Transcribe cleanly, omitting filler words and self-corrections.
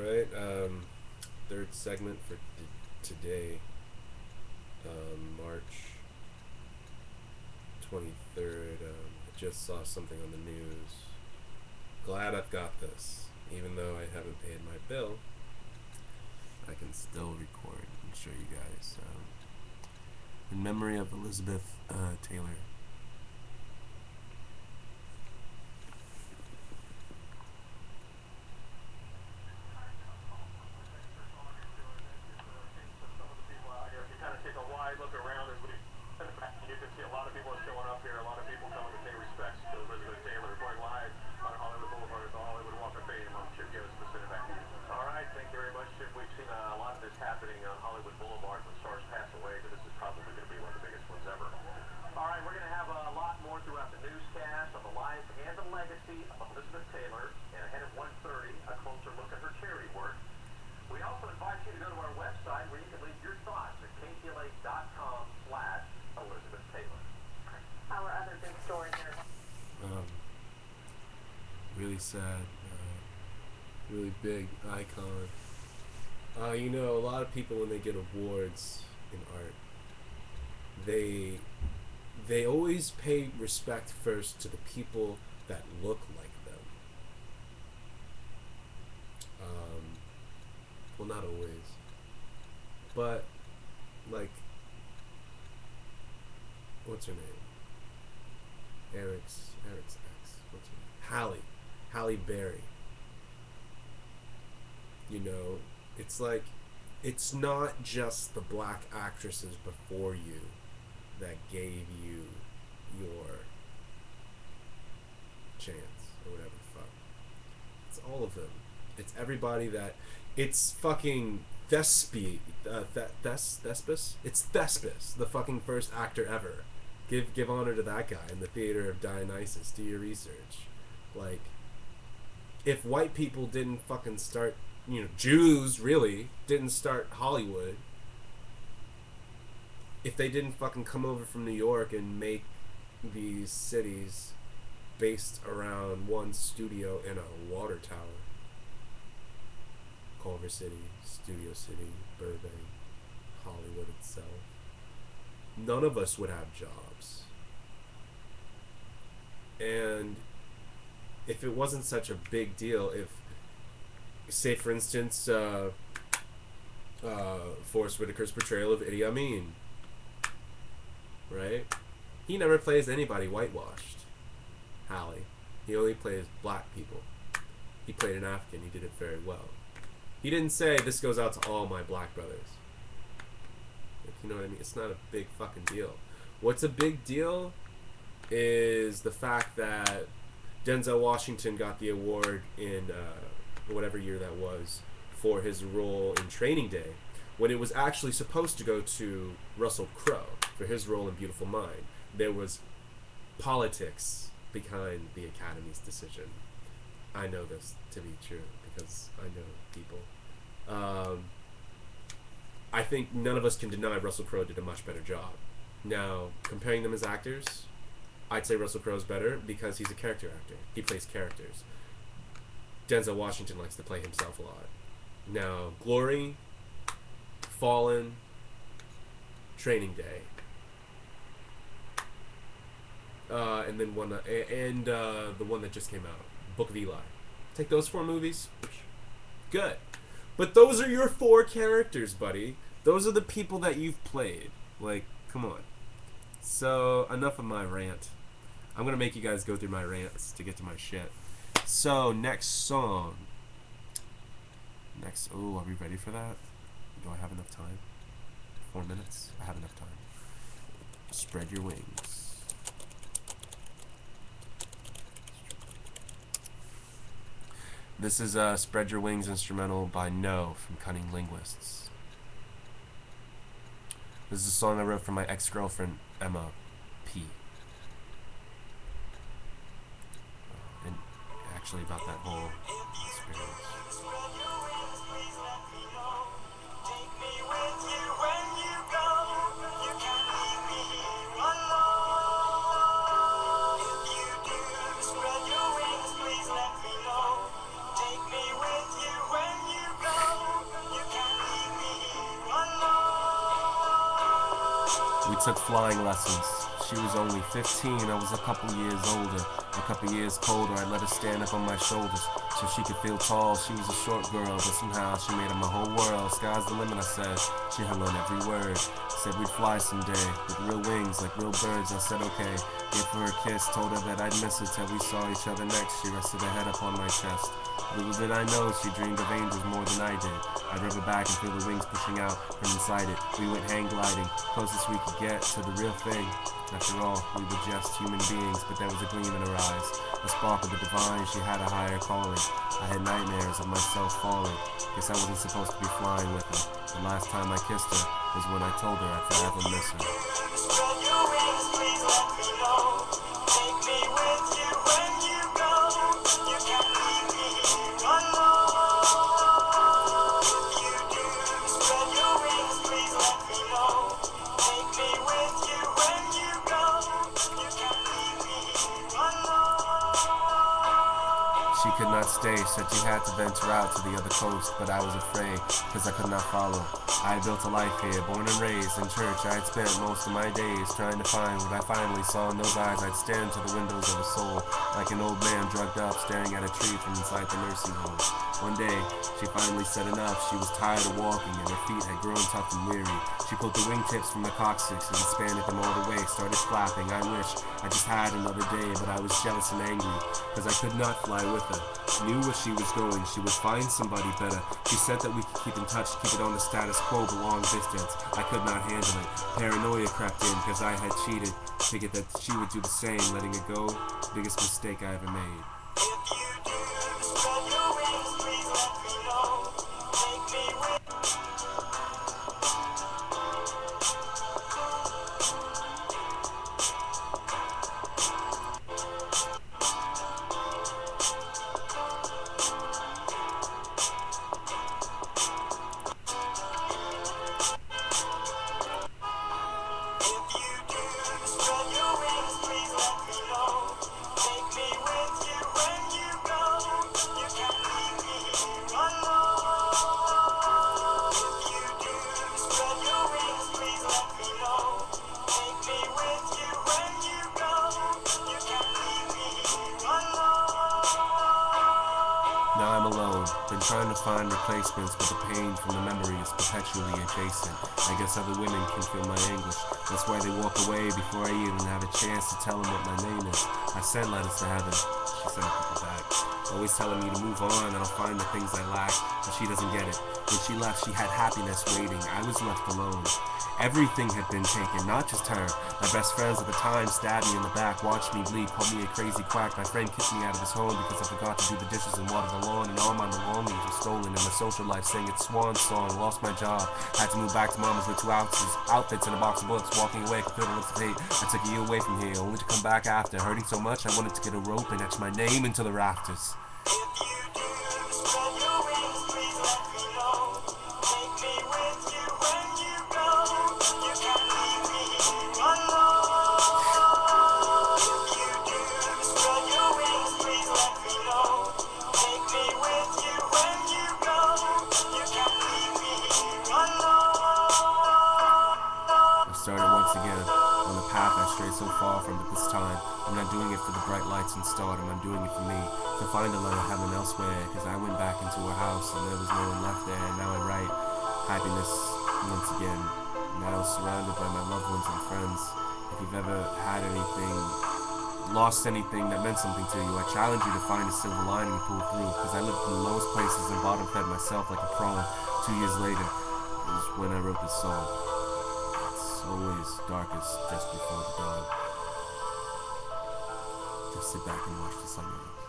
Alright, third segment for today, March 23rd. I just saw something on the news. Glad I've got this. Even though I haven't paid my bill, I can still record and show you guys. In memory of Elizabeth Taylor. Really sad, really big icon. You know, a lot of people when they get awards in art, they always pay respect first to the people that look like them. Well, not always, but like, what's her name? Eric's ex. What's her name? Halle Berry. You know, it's like, it's not just the black actresses before you that gave you your chance, or whatever the fuck. It's all of them. It's everybody that... It's fucking Thespis. It's Thespis, the fucking first actor ever. Give honor to that guy in the theater of Dionysus. Do your research. Like, if white people didn't fucking start, you know, Jews really didn't start Hollywood, if they didn't fucking come over from New York and make these cities based around one studio in a water tower, Culver City, Studio City, Burbank, Hollywood itself, none of us would have jobs. And if it wasn't such a big deal, if, say for instance, Forrest Whitaker's portrayal of Idi Amin, right? He never plays anybody whitewashed. Halle. He only plays black people. He played an African. He did it very well. He didn't say, this goes out to all my black brothers. Like, you know what I mean? It's not a big fucking deal. What's a big deal is the fact that Denzel Washington got the award in whatever year that was for his role in Training Day, when it was actually supposed to go to Russel Crowe for his role in Beautiful Mind. There was politics behind the Academy's decision. I know this to be true because I know people. I think none of us can deny Russel Crowe did a much better job. Now, comparing them as actors, I'd say Russel Crowe's better because he's a character actor. He plays characters. Denzel Washington likes to play himself a lot. Now, Glory, Fallen, Training Day, and then one, the one that just came out, Book of Eli. Take those 4 movies, good. But those are your 4 characters, buddy. Those are the people that you've played. Like, come on. So, enough of my rant. I'm gonna make you guys go through my rants to get to my shit. So, next song. Oh, are we ready for that? Do I have enough time? 4 minutes? I have enough time. Spread your wings. This is Spread Your Wings instrumental by No from CunninLynguists. This is a song I wrote for my ex-girlfriend, Emma P. And actually about that whole experience. We took flying lessons. She was only 15, I was a couple years older. A couple years colder, I let her stand up on my shoulders so she could feel tall. She was a short girl, but somehow she made up my whole world. Sky's the limit, I said. She hung on every word. Said we'd fly someday with real wings like real birds. I said okay. Gave her a kiss, told her that I'd miss her till we saw each other next. She rested her head up on my chest. Little did I know she dreamed of angels more than I did. I'd rub her back and feel the wings pushing out from inside it. We went hang gliding, closest we could get to the real thing. After all, we were just human beings, but there was a gleam in her eyes, a spark of the divine. She had a higher calling. I had nightmares of myself falling. Guess I wasn't supposed to be flying with her. The last time I kissed her was when I told her I'd forever miss her. Spread your wings, please let me know. Take me with you when you go. You can't leave me here alone. If you do, spread your wings, please let me know. Take me with you when you go. You can't leave me here alone. She could not stay, said she had to venture out to the other coast, but I was afraid, cause I could not follow. I had built a life here, born and raised in church. I had spent most of my days trying to find what I finally saw in those eyes. I'd stare into the windows of a soul, like an old man drugged up, staring at a tree from inside the nursing home. One day, she finally said enough. She was tired of walking, and her feet had grown tough and weary. She pulled the wingtips from the coccyx and expanded them all the way, started flapping. I wish I just had another day, but I was jealous and angry, cause I could not fly with her. Knew where she was going, she would find somebody better. She said that we could keep in touch, keep it on the status quo, but long distance. I could not handle it. Paranoia crept in, cause I had cheated. Figured that she would do the same, letting it go. Biggest mistake I ever made. If you do, spread your wings, please let me know. Take me with Now I'm alone, been trying to find replacements, but the pain from the memory is perpetually adjacent. I guess other women can feel my anguish. That's why they walk away before I even have a chance to tell them what my name is. I sent letters to heaven, she sent a couple back. Always telling me to move on and I'll find the things I lack, but she doesn't get it. When she left, she had happiness waiting. I was left alone. Everything had been taken, not just her. My best friends at the time stabbed me in the back, watched me bleed, called me a crazy quack. My friend kicked me out of his home because I forgot to do the dishes and water the lawn, and all my belongings were stolen, and my social life sang its swan song. Lost my job, had to move back to mama's with 2 outfits and a box of books. Walking away, could feel the looks of hate. I took a year away from here, only to come back after. Hurting so much, I wanted to get a rope and etch my name into the rafters. If you do, spread your wings, please let me know. Take me with you when you go. You can't leave me here alone. If you do, spread your wings, please let me know. Take me with you when you go. You can't leave me here alone. I started once again on the path I strayed so far from, but this time I'm not doing it for the bright lights and stardom. I'm doing it for me, to find a lot of heaven elsewhere, because I went back into her house and there was no one left there, and now I write happiness once again, now surrounded by my loved ones and friends. If you've ever had anything, lost anything that meant something to you, I challenge you to find a silver lining and pull through, because I lived in the lowest places and bottom fed myself like a prawn. 2 years later is when I wrote this song. It's always darkest just before the dawn. Just sit back and watch the sunrise.